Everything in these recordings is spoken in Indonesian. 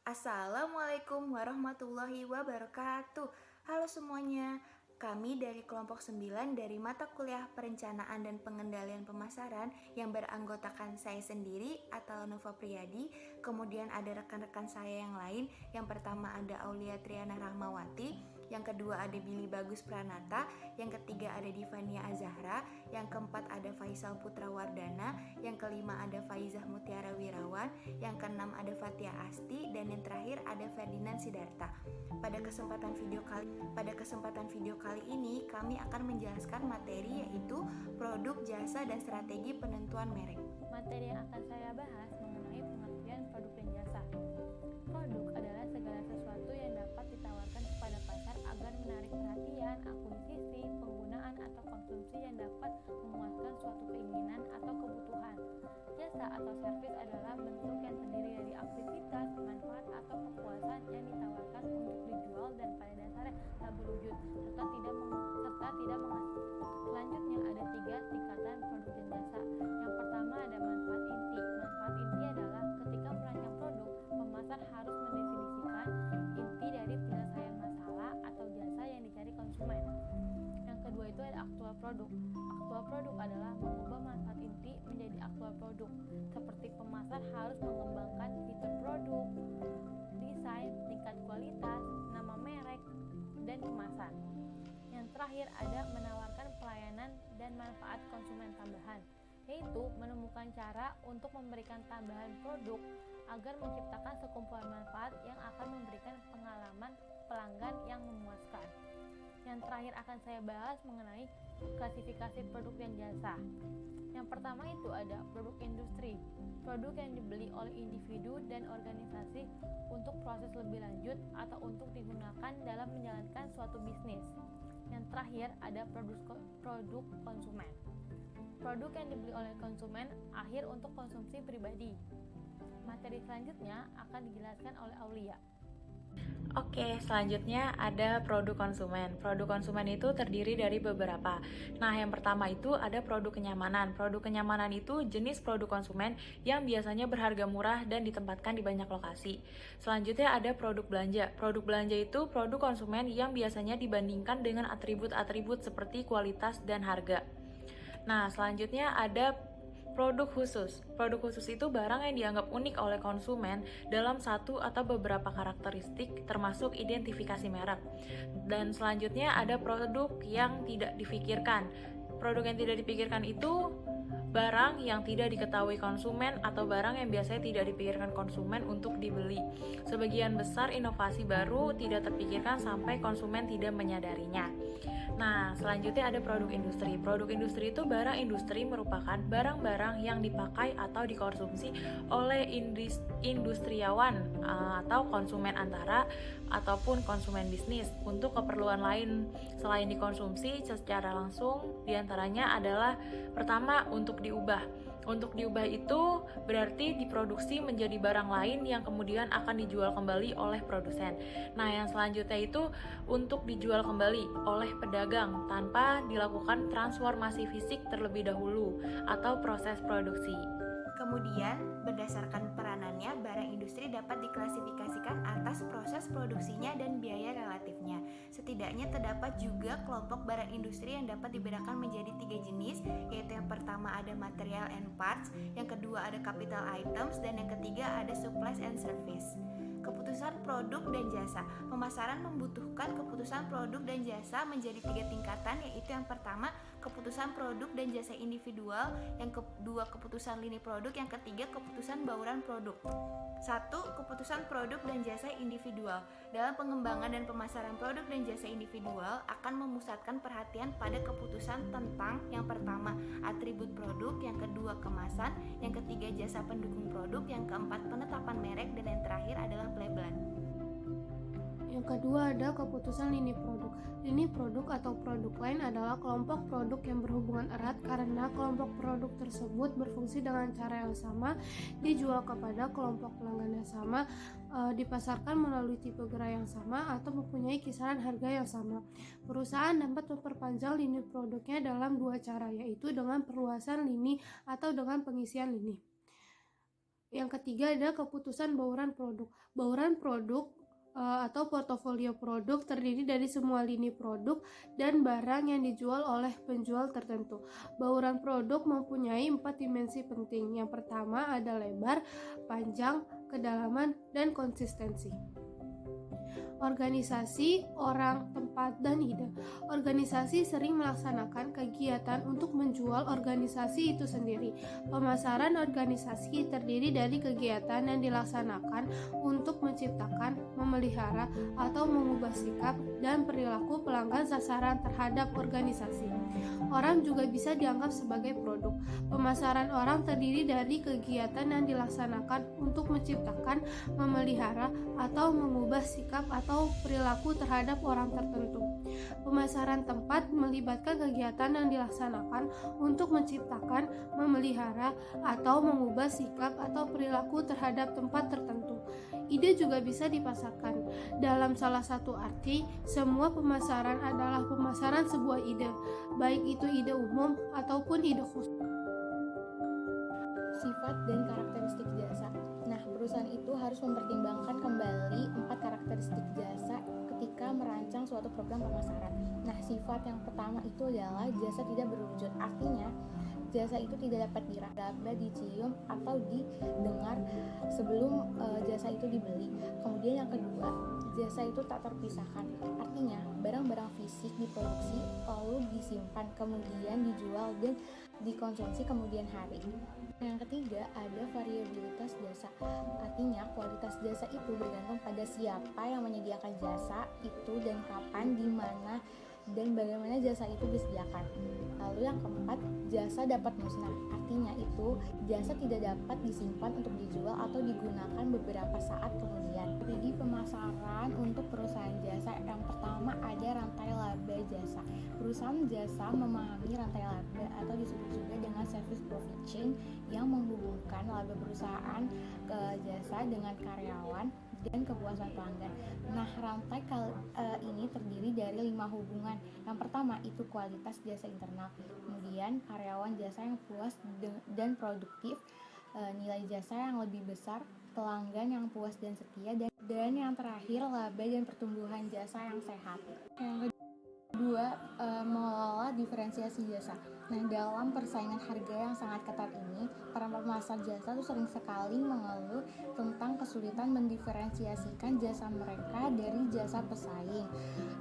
Assalamualaikum warahmatullahi wabarakatuh. Halo semuanya, kami dari kelompok 9 dari mata kuliah Perencanaan dan Pengendalian Pemasaran yang beranggotakan saya sendiri atau Nova Priyadi. Kemudian ada rekan-rekan saya yang lain. Yang pertama ada Aulia Triana Rahmawati, yang kedua ada Billy Bagus Pranata, yang ketiga ada Divania Azahra, yang keempat ada Faisal Putra Wardana, yang kelima ada Faizah Mutiara Wirawan, yang keenam ada Fatia Asti, dan yang terakhir ada Ferdinand Sidarta. Pada kesempatan video kali ini kami akan menjelaskan materi yaitu produk, jasa, dan strategi penentuan merek. Materi yang akan saya bahas mengenai pengertian produk dan jasa. Produk adalah segala sesuatu yang dapat ditawarkan kepada pasar agar menarik perhatian, akuisisi, penggunaan, atau konsumsi yang dapat memuaskan suatu keinginan atau kebutuhan. Jasa atau servis adalah bentuk yang terdiri dari aktivitas, manfaat, atau kepuasan yang ditawarkan untuk dijual dan pada dasarnya tak berwujud serta tidak menghasilkan. Selanjutnya ada 3 tingkatan produk dan jasa. Yang pertama ada manfaat inti. Manfaat inti adalah ketika merancang produk, pemasar harus mendefinisikan inti dari penyelesaian masalah atau jasa yang dicari konsumen. Yang kedua itu ada aktual produk. Aktual produk adalah mengubah manfaat inti menjadi aktual produk. Seperti pemasar harus mengembangkan fitur produk, desain, tingkat kualitas, nama merek, dan kemasan. Yang terakhir ada menawarkan pelayanan dan manfaat konsumen tambahan, yaitu menemukan cara untuk memberikan tambahan produk agar menciptakan sekumpulan manfaat yang akan memberikan pengalaman pelanggan yang memuaskan. Yang terakhir akan saya bahas mengenai klasifikasi produk dan jasa. Yang pertama itu ada produk industri, produk yang dibeli oleh individu dan organisasi untuk proses lebih lanjut atau untuk digunakan dalam menjalankan suatu bisnis. Yang terakhir ada produk konsumen, produk yang dibeli oleh konsumen akhir untuk konsumsi pribadi. Materi selanjutnya akan dijelaskan oleh Aulia. Oke, selanjutnya ada produk konsumen. Produk konsumen itu terdiri dari beberapa. Nah, yang pertama itu ada produk kenyamanan. Produk kenyamanan itu jenis produk konsumen yang biasanya berharga murah dan ditempatkan di banyak lokasi. Selanjutnya ada produk belanja. Produk belanja itu produk konsumen yang biasanya dibandingkan dengan atribut-atribut seperti kualitas dan harga. Nah, selanjutnya ada produk khusus. Produk khusus itu barang yang dianggap unik oleh konsumen dalam satu atau beberapa karakteristik termasuk identifikasi merek. Dan selanjutnya ada produk yang tidak dipikirkan. Produk yang tidak dipikirkan itu barang yang tidak diketahui konsumen atau barang yang biasanya tidak dipikirkan konsumen untuk dibeli. Sebagian besar inovasi baru tidak terpikirkan sampai konsumen tidak menyadarinya. Nah, selanjutnya ada produk industri. Produk industri itu barang industri merupakan barang-barang yang dipakai atau dikonsumsi oleh industriawan atau konsumen antara ataupun konsumen bisnis untuk keperluan lain selain dikonsumsi secara langsung. Diantaranya adalah pertama untuk diubah. Untuk diubah itu berarti diproduksi menjadi barang lain yang kemudian akan dijual kembali oleh produsen. Nah, yang selanjutnya itu untuk dijual kembali oleh pedagang tanpa dilakukan transformasi fisik terlebih dahulu atau proses produksi. Kemudian, berdasarkan peranannya, barang industri dapat diklasifikasikan atas proses produksinya dan biaya relatifnya. Setidaknya terdapat juga kelompok barang industri yang dapat dibedakan menjadi 3 jenis, yaitu yang pertama ada material and parts, yang kedua ada capital items, dan yang ketiga ada supplies and service. Keputusan produk dan jasa. Pemasaran membutuhkan keputusan produk dan jasa menjadi 3 tingkatan, yaitu yang pertama keputusan produk dan jasa individual, yang kedua keputusan lini produk, yang ketiga keputusan bauran produk. 1. Keputusan produk dan jasa individual. Dalam pengembangan dan pemasaran produk dan jasa individual akan memusatkan perhatian pada keputusan tentang yang pertama atribut produk, yang kedua kemasan, yang ketiga jasa pendukung produk, yang keempat penetapan merek, dan yang terakhir adalah pelabelan. Yang kedua ada keputusan lini produk. Lini produk atau produk line adalah kelompok produk yang berhubungan erat karena kelompok produk tersebut berfungsi dengan cara yang sama, dijual kepada kelompok pelanggan yang sama, dipasarkan melalui tipe gerai yang sama, atau mempunyai kisaran harga yang sama. Perusahaan dapat memperpanjang lini produknya dalam 2 cara, yaitu dengan perluasan lini atau dengan pengisian lini. Yang ketiga ada keputusan bauran produk. Bauran produk atau portofolio produk terdiri dari semua lini produk dan barang yang dijual oleh penjual tertentu. Bauran produk mempunyai 4 dimensi penting. Yang pertama ada lebar, panjang, kedalaman, dan konsistensi. Organisasi, orang, tempat, dan ide. Organisasi sering melaksanakan kegiatan untuk menjual organisasi itu sendiri. Pemasaran organisasi terdiri dari kegiatan yang dilaksanakan untuk menciptakan, memelihara, atau mengubah sikap dan perilaku pelanggan sasaran terhadap organisasi. Orang juga bisa dianggap sebagai produk. Pemasaran orang terdiri dari kegiatan yang dilaksanakan untuk menciptakan, memelihara, atau mengubah sikap atau perilaku terhadap orang tertentu. Pemasaran tempat melibatkan kegiatan yang dilaksanakan untuk menciptakan, memelihara, atau mengubah sikap atau perilaku terhadap tempat tertentu. Ide juga bisa dipasarkan. Dalam salah satu arti, semua pemasaran adalah pemasaran sebuah ide, baik itu ide umum ataupun ide khusus. Sifat dan karakteristik jasa. Nah, perusahaan itu harus mempertimbangkan kembali 4 karakteristik jasa ketika merancang suatu program pemasaran. Nah, sifat yang pertama itu adalah jasa tidak berwujud. Artinya, jasa itu tidak dapat diraba, dicium, atau didengar sebelum jasa itu dibeli. Kemudian yang kedua, jasa itu tak terpisahkan. Artinya, barang-barang fisik diproduksi, lalu disimpan, kemudian dijual dan dikonsumsi kemudian hari. Yang ketiga, ada variabilitas jasa. Artinya, kualitas jasa itu bergantung pada siapa yang menyediakan jasa itu dan kapan, di mana, dan bagaimana jasa itu disediakan. Lalu yang keempat, jasa dapat musnah. Artinya itu jasa tidak dapat disimpan untuk dijual atau digunakan beberapa saat kemudian. Jadi pemasaran untuk perusahaan jasa yang pertama ada rantai laba jasa. Perusahaan jasa memahami rantai laba atau disebut juga dengan service profit chain yang menghubungkan laba perusahaan ke jasa dengan karyawan dan kepuasan pelanggan. Nah, rantai ini terdiri dari 5 hubungan. Yang pertama itu kualitas jasa internal, kemudian karyawan jasa yang puas dan produktif, nilai jasa yang lebih besar, pelanggan yang puas dan setia, dan yang terakhir laba dan pertumbuhan jasa yang sehat. Yang kedua, mengelola diferensiasi jasa. Nah, dalam persaingan harga yang sangat ketat ini, para pemasar jasa tuh sering sekali mengeluh tentang kesulitan mendiferensiasikan jasa mereka dari jasa pesaing.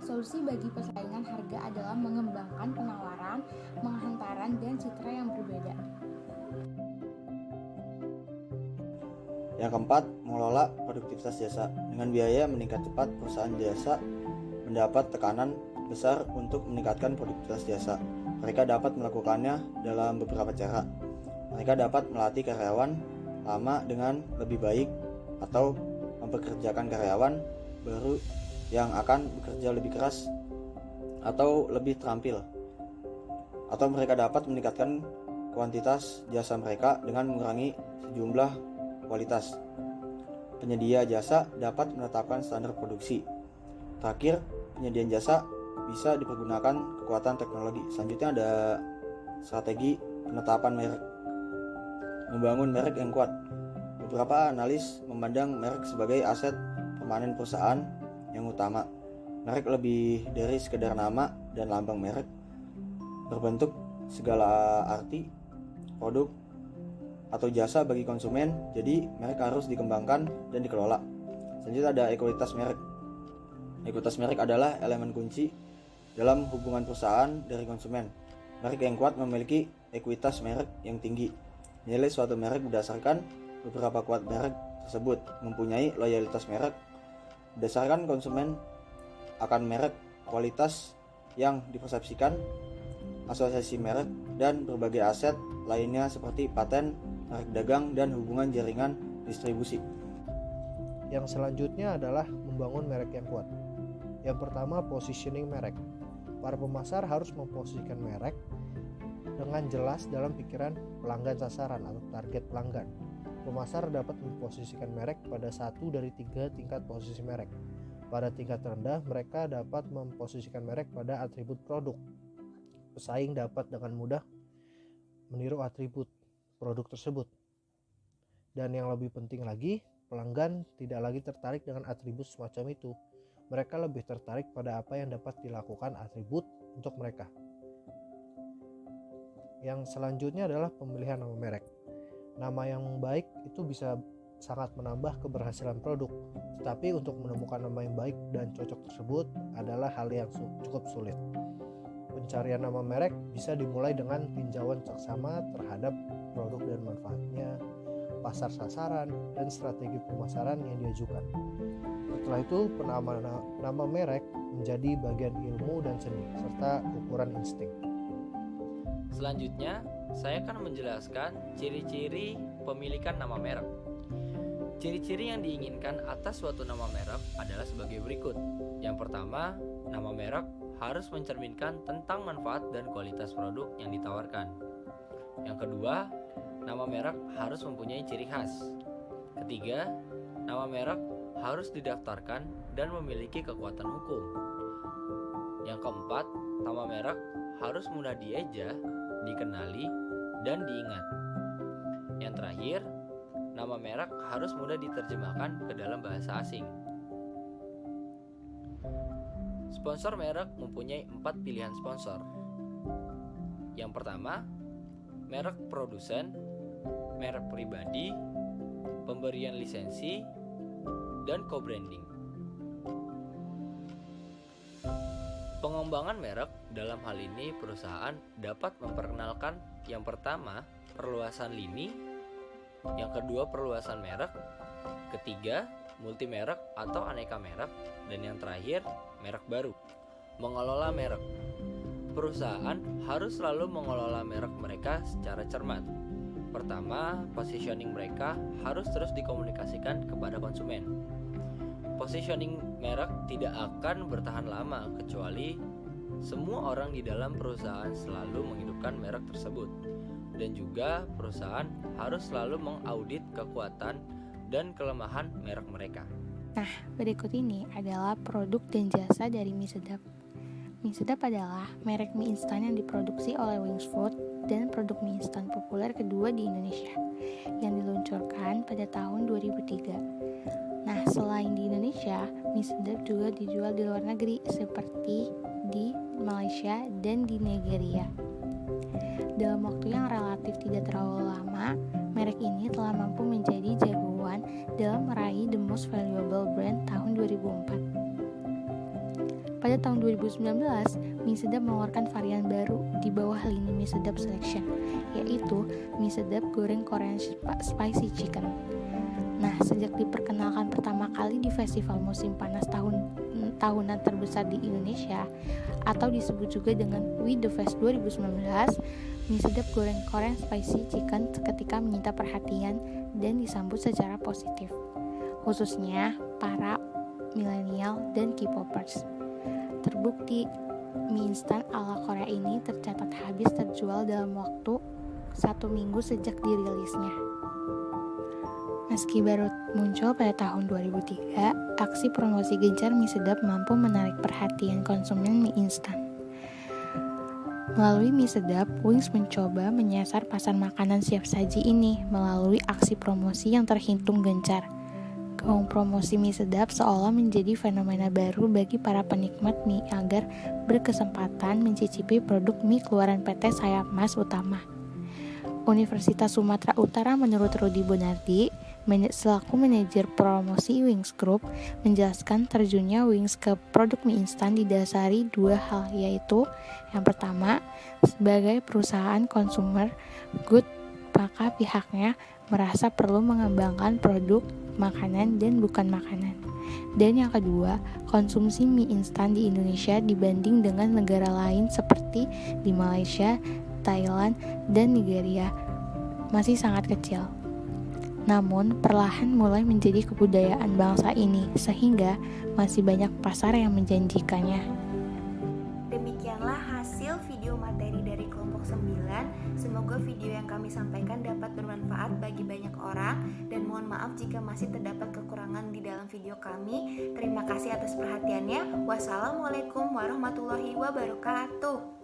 Solusi bagi persaingan harga adalah mengembangkan penawaran, penghantaran, dan citra yang berbeda. Yang keempat, mengelola produktivitas jasa. Dengan biaya meningkat cepat, perusahaan jasa mendapat tekanan besar untuk meningkatkan produktivitas jasa. Mereka dapat melakukannya dalam beberapa cara. Mereka dapat melatih karyawan lama dengan lebih baik atau mempekerjakan karyawan baru yang akan bekerja lebih keras atau lebih terampil. Atau mereka dapat meningkatkan kuantitas jasa mereka dengan mengurangi sejumlah kualitas. Penyedia jasa dapat menetapkan standar produksi. Terakhir, penyediaan jasa bisa dipergunakan kekuatan teknologi. Selanjutnya ada strategi penetapan merek. Membangun merek yang kuat. Beberapa analis memandang merek sebagai aset permanen perusahaan yang utama. Merek lebih dari sekedar nama dan lambang merek, berbentuk segala arti, produk atau jasa bagi konsumen. Jadi merek harus dikembangkan dan dikelola. Selanjutnya ada ekuitas merek. Ekuitas merek adalah elemen kunci dalam hubungan perusahaan dari konsumen. Merek yang kuat memiliki ekuitas merek yang tinggi. Nilai suatu merek berdasarkan beberapa kuat merek tersebut. Mempunyai loyalitas merek berdasarkan konsumen akan merek, kualitas yang dipersepsikan, asosiasi merek, dan berbagai aset lainnya seperti paten, merek dagang, dan hubungan jaringan distribusi. Yang selanjutnya adalah membangun merek yang kuat. Yang pertama, positioning merek. Para pemasar harus memposisikan merek dengan jelas dalam pikiran pelanggan sasaran atau target pelanggan. Pemasar dapat memposisikan merek pada 1 dari 3 tingkat posisi merek. Pada tingkat rendah, mereka dapat memposisikan merek pada atribut produk. Pesaing dapat dengan mudah meniru atribut produk tersebut. Dan yang lebih penting lagi, pelanggan tidak lagi tertarik dengan atribut semacam itu. Mereka lebih tertarik pada apa yang dapat dilakukan atribut untuk mereka. Yang selanjutnya adalah pemilihan nama merek. Nama yang baik itu bisa sangat menambah keberhasilan produk, tetapi untuk menemukan nama yang baik dan cocok tersebut adalah hal yang cukup sulit. Pencarian nama merek bisa dimulai dengan tinjauan seksama terhadap produk dan manfaatnya, pasar sasaran, dan strategi pemasaran yang diajukan. Setelah itu, penamaan nama merek menjadi bagian ilmu dan seni, serta ukuran insting. Selanjutnya, saya akan menjelaskan ciri-ciri pemilikan nama merek. Ciri-ciri yang diinginkan atas suatu nama merek adalah sebagai berikut. Yang pertama, nama merek harus mencerminkan tentang manfaat dan kualitas produk yang ditawarkan. Yang kedua, nama merek harus mempunyai ciri khas. Ketiga, nama merek harus didaftarkan dan memiliki kekuatan hukum. Yang keempat, nama merek harus mudah dieja, dikenali, dan diingat. Yang terakhir, nama merek harus mudah diterjemahkan ke dalam bahasa asing. Sponsor merek mempunyai 4 pilihan sponsor. Yang pertama, merek produsen, merek pribadi, pemberian lisensi, dan co-branding. Pengembangan merek dalam hal ini perusahaan dapat memperkenalkan yang pertama perluasan lini, yang kedua perluasan merek, ketiga multi merek atau aneka merek, dan yang terakhir merek baru. Mengelola merek. Perusahaan harus selalu mengelola merek mereka secara cermat. Pertama, positioning mereka harus terus dikomunikasikan kepada konsumen. Positioning merek tidak akan bertahan lama kecuali semua orang di dalam perusahaan selalu menghidupkan merek tersebut. Dan juga perusahaan harus selalu mengaudit kekuatan dan kelemahan merek mereka. Nah, berikut ini adalah produk dan jasa dari mie sedap. Mie sedap adalah merek mie instan yang diproduksi oleh Wings Food dan produk mie instan populer kedua di Indonesia yang diluncurkan pada tahun 2003. Nah, selain di Indonesia, mie sedap juga dijual di luar negeri seperti di Malaysia dan di Nigeria. Dalam waktu yang relatif tidak terlalu lama, merek ini telah mampu menjadi jagoan dalam meraih The Most Valuable Brand tahun 2004. Pada tahun 2019, mie sedap mengeluarkan varian baru di bawah lini mie sedap selection, yaitu mie sedap goreng Korean spicy chicken. Nah, sejak diperkenalkan pertama kali di festival musim panas tahunan terbesar di Indonesia, atau disebut juga dengan We The Fest 2019, mie sedap goreng Korean spicy chicken seketika menyita perhatian dan disambut secara positif, khususnya para milenial dan K-popers. Terbukti, mie instan ala Korea ini tercatat habis terjual dalam waktu 1 minggu sejak dirilisnya. Meski baru muncul pada tahun 2003, aksi promosi gencar mie sedap mampu menarik perhatian konsumen mie instan. Melalui mie sedap, Wings mencoba menyasar pasar makanan siap saji ini melalui aksi promosi yang terhitung gencar. Gaung promosi mie sedap seolah menjadi fenomena baru bagi para penikmat mie agar berkesempatan mencicipi produk mie keluaran PT Sayap Mas Utama. Universitas Sumatera Utara menurut Rudi Bonardi, selaku manajer promosi Wings Group, menjelaskan terjunnya Wings ke produk mie instan didasari 2 hal, yaitu yang pertama, sebagai perusahaan consumer good, maka pihaknya merasa perlu mengembangkan produk makanan dan bukan makanan. Dan yang kedua, konsumsi mie instan di Indonesia dibanding dengan negara lain seperti di Malaysia, Thailand, dan Nigeria masih sangat kecil. Namun, perlahan mulai menjadi kebudayaan bangsa ini, sehingga masih banyak pasar yang menjanjikannya. Demikianlah hasil video materi dari kelompok 9. Semoga video yang kami sampaikan dapat bermanfaat bagi banyak orang, dan mohon maaf jika masih terdapat kekurangan di dalam video kami. Terima kasih atas perhatiannya. Wassalamualaikum warahmatullahi wabarakatuh.